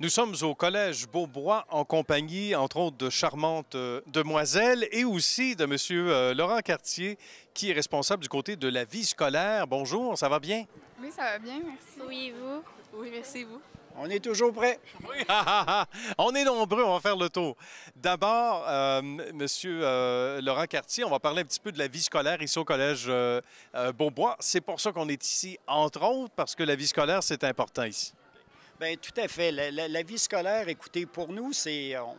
Nous sommes au Collège Beaubois en compagnie, entre autres, de charmantes demoiselles et aussi de M. Laurent Cartier, qui est responsable du côté de la vie scolaire. Bonjour, ça va bien? Oui, ça va bien, merci. Oui, vous? Oui, merci, vous. On est toujours prêts. Oui, on est nombreux, on va faire le tour. D'abord, M. Laurent Cartier, on va parler un petit peu de la vie scolaire ici au Collège Beaubois. C'est pour ça qu'on est ici, entre autres, parce que la vie scolaire, c'est important ici. Bien, tout à fait. La vie scolaire, écoutez, pour nous,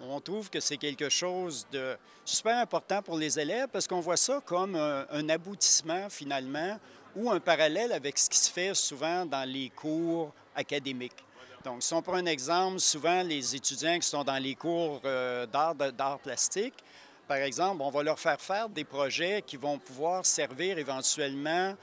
on trouve que c'est quelque chose de super important pour les élèves parce qu'on voit ça comme un aboutissement, finalement, ou un parallèle avec ce qui se fait souvent dans les cours académiques. Donc, si on prend un exemple, souvent, les étudiants qui sont dans les cours d'art plastique, par exemple, on va leur faire des projets qui vont pouvoir servir éventuellement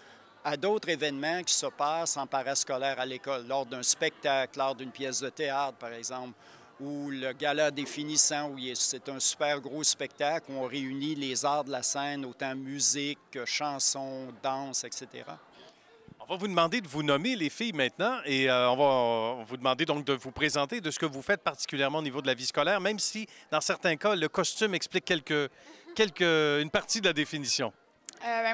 à d'autres événements qui se passent en parascolaire à l'école, lors d'un spectacle, lors d'une pièce de théâtre, par exemple, ou le gala des finissants, où c'est un super gros spectacle où on réunit les arts de la scène, autant musique, chansons, danse, etc. On va vous demander de vous nommer, les filles, maintenant, et on va vous demander donc de vous présenter de ce que vous faites particulièrement au niveau de la vie scolaire, même si, dans certains cas, le costume explique une partie de la définition.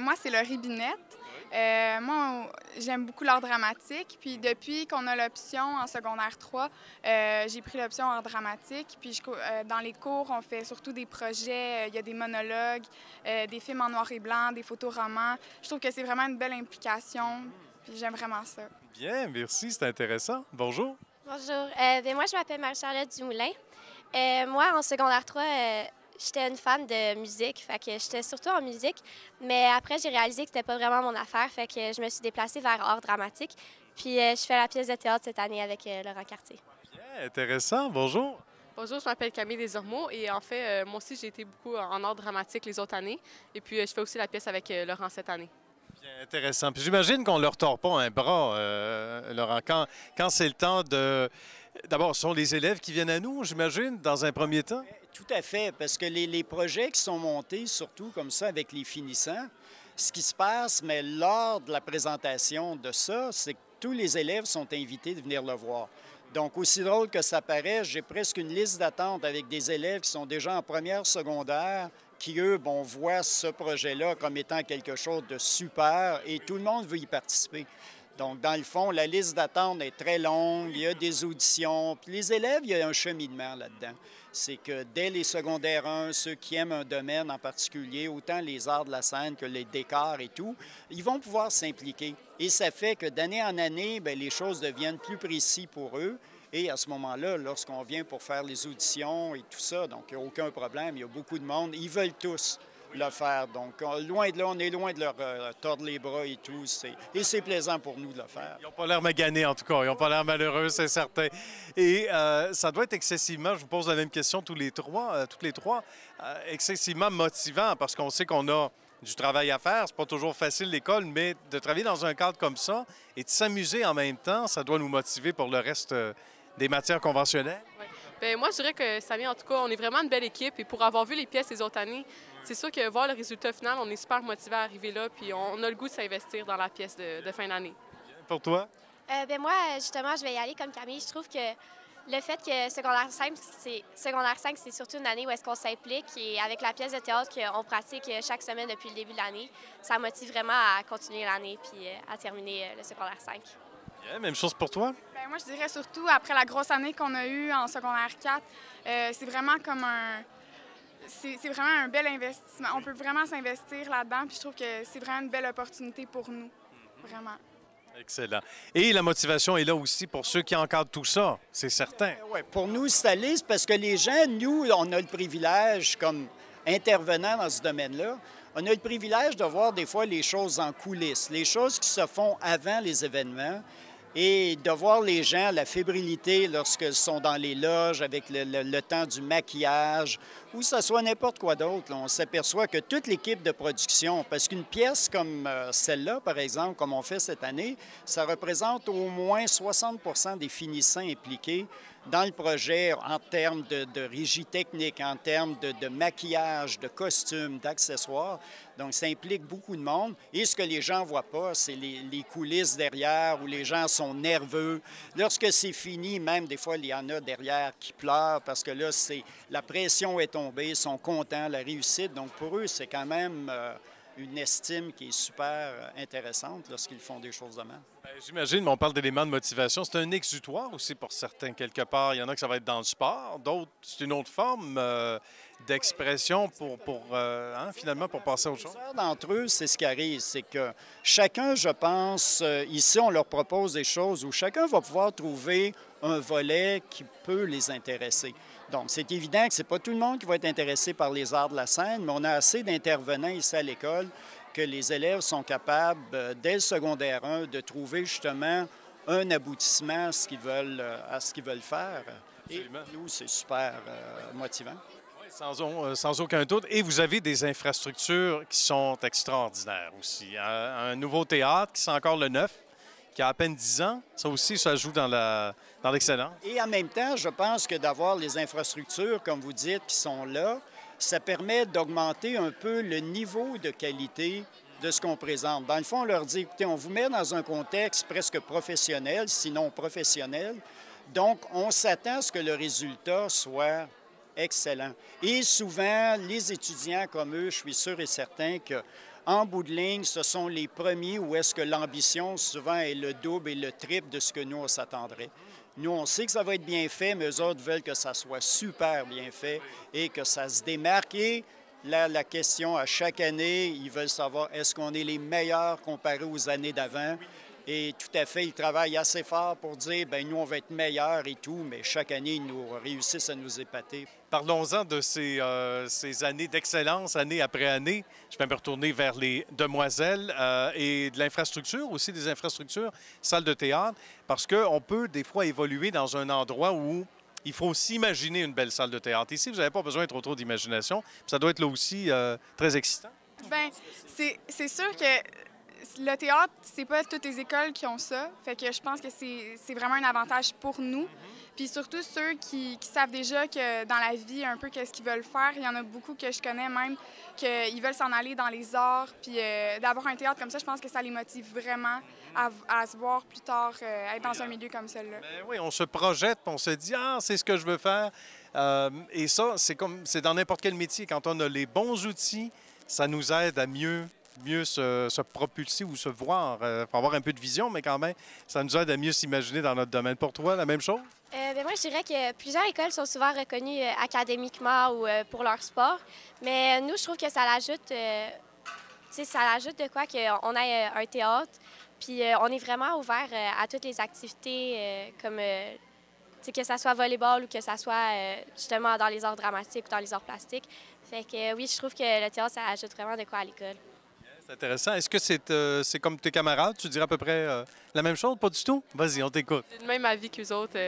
Moi, c'est Laurie Binette. Moi, j'aime beaucoup l'art dramatique. Puis depuis qu'on a l'option en secondaire 3, j'ai pris l'option art dramatique. Puis dans les cours, on fait surtout des projets. Il y a des monologues, des films en noir et blanc, des photoromans. Je trouve que c'est vraiment une belle implication. Puis j'aime vraiment ça. Bien, merci, c'est intéressant. Bonjour. Bonjour. Moi, je m'appelle Marie-Charlotte Dumoulin. Moi, en secondaire 3, j'étais une fan de musique, fait que j'étais surtout en musique. Mais après, j'ai réalisé que c'était pas vraiment mon affaire, fait que je me suis déplacée vers art dramatique. Puis je fais la pièce de théâtre cette année avec Laurent Cartier. Bien, intéressant. Bonjour. Bonjour, je m'appelle Camille Desormeaux et en fait, moi aussi, j'ai été beaucoup en art dramatique les autres années. Et puis, je fais aussi la pièce avec Laurent cette année. Bien, intéressant. Puis j'imagine qu'on ne leur tord pas un bras, Laurent, quand c'est le temps de... D'abord, ce sont les élèves qui viennent à nous, j'imagine, dans un premier temps? Tout à fait, parce que les projets qui sont montés, surtout comme ça avec les finissants, ce qui se passe, mais lors de la présentation de ça, c'est que tous les élèves sont invités de venir le voir. Donc, aussi drôle que ça paraît, j'ai presque une liste d'attente avec des élèves qui sont déjà en première secondaire, qui, eux, voient ce projet-là comme étant quelque chose de super et tout le monde veut y participer. Donc, dans le fond, la liste d'attente est très longue, il y a des auditions. Puis les élèves, il y a un cheminement là-dedans. C'est que dès les secondaires 1, ceux qui aiment un domaine en particulier, autant les arts de la scène que les décors et tout, ils vont pouvoir s'impliquer. Et ça fait que d'année en année, bien, les choses deviennent plus précises pour eux. Et à ce moment-là, lorsqu'on vient pour faire les auditions et tout ça, donc il n'y a aucun problème, il y a beaucoup de monde, ils veulent tous le faire. Donc, loin de là, on est loin de leur tordre les bras et tout. Et c'est plaisant pour nous de le faire. Ils n'ont pas l'air maganés, en tout cas. Ils n'ont pas l'air malheureux, c'est certain. Et ça doit être excessivement, je vous pose la même question toutes les trois, excessivement motivant parce qu'on sait qu'on a du travail à faire. C'est pas toujours facile, l'école, mais de travailler dans un cadre comme ça et de s'amuser en même temps, ça doit nous motiver pour le reste des matières conventionnelles. Ouais. Bien, moi, je dirais que cette année, en tout cas, on est vraiment une belle équipe. Et pour avoir vu les pièces les autres années, c'est sûr que voir le résultat final, on est super motivé à arriver là. Puis on a le goût de s'investir dans la pièce de fin d'année. Pour toi? Moi, justement, je vais y aller comme Camille. Je trouve que le fait que secondaire 5, c'est surtout une année où est-ce qu'on s'implique. Et avec la pièce de théâtre qu'on pratique chaque semaine depuis le début de l'année, ça motive vraiment à continuer l'année puis à terminer le secondaire 5. Bien, même chose pour toi? Bien, moi, je dirais surtout après la grosse année qu'on a eue en secondaire 4, c'est vraiment comme c'est vraiment un bel investissement. On peut vraiment s'investir là-dedans, puis je trouve que c'est vraiment une belle opportunité pour nous, vraiment. Excellent. Et la motivation est là aussi pour ceux qui encadrent tout ça, c'est certain. Oui, pour nous, c'est c'est parce que les gens, nous, on a le privilège, comme intervenants dans ce domaine-là, on a le privilège de voir des fois les choses en coulisses, les choses qui se font avant les événements et de voir les gens, la fébrilité lorsqu'ils sont dans les loges avec le temps du maquillage ou que ce soit n'importe quoi d'autre. On s'aperçoit que toute l'équipe de production, parce qu'une pièce comme celle-là, par exemple, comme on fait cette année, ça représente au moins 60 des finissants impliqués. dans le projet en termes de régie technique, en termes de maquillage, de costumes, d'accessoires. Donc, ça implique beaucoup de monde. Et ce que les gens ne voient pas, c'est les coulisses derrière où les gens sont nerveux. Lorsque c'est fini, même des fois, il y en a derrière qui pleurent parce que là, la pression est tombée, ils sont contents, la réussite. Donc, pour eux, c'est quand même une estime qui est super intéressante lorsqu'ils font des choses de même. J'imagine, mais on parle d'éléments de motivation. C'est un exutoire aussi pour certains, quelque part. Il y en a que ça va être dans le sport, d'autres, c'est une autre forme d'expression finalement, pour passer à autre chose. Plusieurs d'entre eux, c'est ce qui arrive, c'est que chacun, je pense, ici, on leur propose des choses où chacun va pouvoir trouver un volet qui peut les intéresser. Donc, c'est évident que ce n'est pas tout le monde qui va être intéressé par les arts de la scène, mais on a assez d'intervenants ici à l'école que les élèves sont capables, dès le secondaire 1, de trouver justement un aboutissement à ce qu'ils veulent faire. Absolument. Et nous, c'est super motivant. Oui, sans aucun doute. Et vous avez des infrastructures qui sont extraordinaires aussi. Un nouveau théâtre qui sent encore le neuf, qui a à peine 10 ans. Ça aussi, ça joue dans l'excellence. Et en même temps, je pense que d'avoir les infrastructures, comme vous dites, qui sont là, ça permet d'augmenter un peu le niveau de qualité de ce qu'on présente. Dans le fond, on leur dit, écoutez, on vous met dans un contexte presque professionnel, sinon professionnel. Donc, on s'attend à ce que le résultat soit excellent. Et souvent, les étudiants comme eux, je suis sûr et certain qu'en bout de ligne, ce sont les premiers où est-ce que l'ambition, souvent, est le double et le triple de ce que nous, on s'attendrait. Nous, on sait que ça va être bien fait, mais eux autres veulent que ça soit super bien fait et que ça se démarque. Et là, la question à chaque année, ils veulent savoir est-ce qu'on est les meilleurs comparés aux années d'avant? Et tout à fait, ils travaillent assez fort pour dire, bien, nous, on va être meilleurs et tout, mais chaque année, ils nous réussissent à nous épater. Parlons-en de ces années d'excellence, année après année. Je vais me retourner vers les demoiselles et de l'infrastructure, aussi des infrastructures, salles de théâtre, parce qu'on peut des fois évoluer dans un endroit où il faut s'imaginer une belle salle de théâtre. Ici, vous n'avez pas besoin de trop d'imagination. Ça doit être là aussi très excitant. Bien, c'est sûr que le théâtre, c'est pas toutes les écoles qui ont ça. Fait que je pense que c'est vraiment un avantage pour nous. Puis surtout ceux qui savent déjà que dans la vie, un peu qu'est-ce qu'ils veulent faire. Il y en a beaucoup que je connais même, qu'ils veulent s'en aller dans les arts. Puis d'avoir un théâtre comme ça, je pense que ça les motive vraiment à se voir plus tard, être dans un milieu comme celui-là. Oui, on se projette, on se dit « Ah, c'est ce que je veux faire ». Et ça, c'est dans n'importe quel métier. Quand on a les bons outils, ça nous aide à mieux se propulser ou se voir. Il faut avoir un peu de vision, mais quand même, ça nous aide à mieux s'imaginer dans notre domaine. Pour toi, la même chose? Moi, je dirais que plusieurs écoles sont souvent reconnues académiquement ou pour leur sport. Mais nous, je trouve que ça l'ajoute de quoi qu'on ait un théâtre. Puis on est vraiment ouvert à toutes les activités comme que ça soit volleyball ou que ça soit justement dans les arts dramatiques ou dans les arts plastiques. Fait que oui, je trouve que le théâtre, ça ajoute vraiment de quoi à l'école. C'est intéressant. Est-ce que c'est comme tes camarades? Tu dirais à peu près la même chose? Pas du tout? Vas-y, on t'écoute. J'ai le même avis qu'eux autres.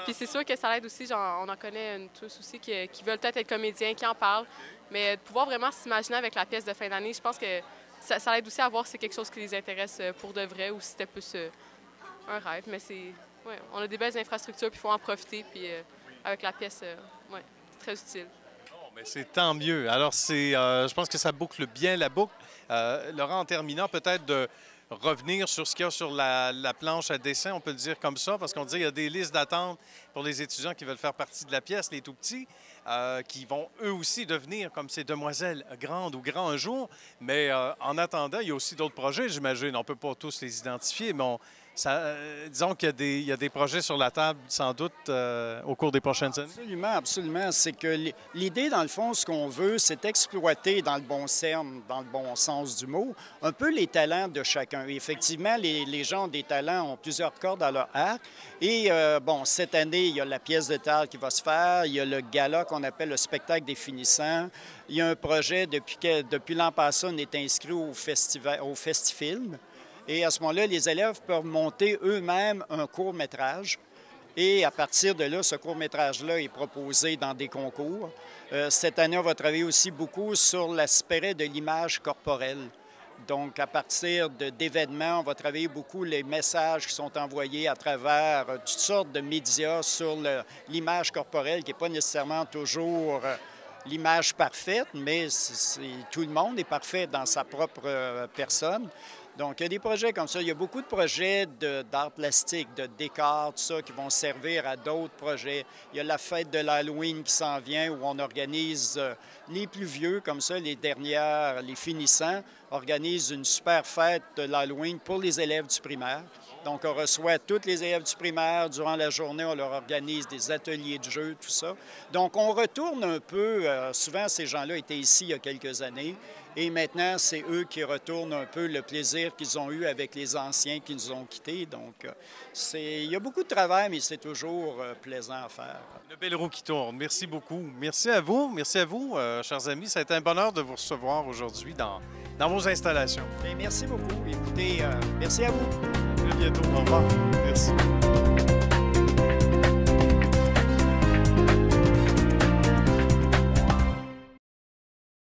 Puis c'est sûr que ça aide aussi, on en connaît tous aussi qui veulent peut-être être comédiens, qui en parlent. Mais de pouvoir vraiment s'imaginer avec la pièce de fin d'année, je pense que ça aide aussi à voir si c'est quelque chose qui les intéresse pour de vrai ou si c'était plus un rêve. Mais on a des belles infrastructures, puis il faut en profiter. Puis avec la pièce, c'est très utile. Mais c'est tant mieux. Alors, je pense que ça boucle bien la boucle. Laurent, en terminant, peut-être de revenir sur ce qu'il y a sur la planche à dessin, on peut le dire comme ça, parce qu'on dit qu'il y a des listes d'attente pour les étudiants qui veulent faire partie de la pièce, les tout-petits, qui vont eux aussi devenir comme ces demoiselles grandes ou grands un jour. Mais en attendant, il y a aussi d'autres projets, j'imagine. On ne peut pas tous les identifier, mais disons qu'il y a des projets sur la table, sans doute, au cours des prochaines années. Absolument, absolument. C'est que l'idée, dans le fond, ce qu'on veut, c'est exploiter dans le bon sens du mot, un peu les talents de chacun. Et effectivement, les gens ont des talents, ont plusieurs cordes à leur arc. Et cette année, il y a la pièce de théâtre qui va se faire, il y a le gala qu'on appelle le spectacle des finissants. Il y a un projet, depuis l'an passé, on est inscrit au Festifilm. Et à ce moment-là, les élèves peuvent monter eux-mêmes un court-métrage. Et à partir de là, ce court-métrage-là est proposé dans des concours. Cette année, on va travailler aussi beaucoup sur l'aspect de l'image corporelle. Donc, à partir d'événements, on va travailler beaucoup les messages qui sont envoyés à travers toutes sortes de médias sur l'image corporelle, qui n'est pas nécessairement toujours l'image parfaite, mais tout le monde est parfait dans sa propre personne. Donc, il y a des projets comme ça. Il y a beaucoup de projets d'art plastique, de décors, tout ça, qui vont servir à d'autres projets. Il y a la fête de l'Halloween qui s'en vient, où on organise les plus vieux, comme ça, les finissants, organisent une super fête de l'Halloween pour les élèves du primaire. Donc, on reçoit tous les élèves du primaire. Durant la journée, on leur organise des ateliers de jeu, tout ça. Donc, on retourne un peu. Souvent, ces gens-là étaient ici il y a quelques années. Et maintenant, c'est eux qui retournent un peu le plaisir qu'ils ont eu avec les anciens qui nous ont quittés. Donc, il y a beaucoup de travail, mais c'est toujours plaisant à faire. Le belle roue qui tourne. Merci beaucoup. Merci à vous. Merci à vous, chers amis. Ça a été un bonheur de vous recevoir aujourd'hui dans vos installations. Bien, merci beaucoup. Écoutez, merci à vous. À très bientôt. Au revoir. Merci.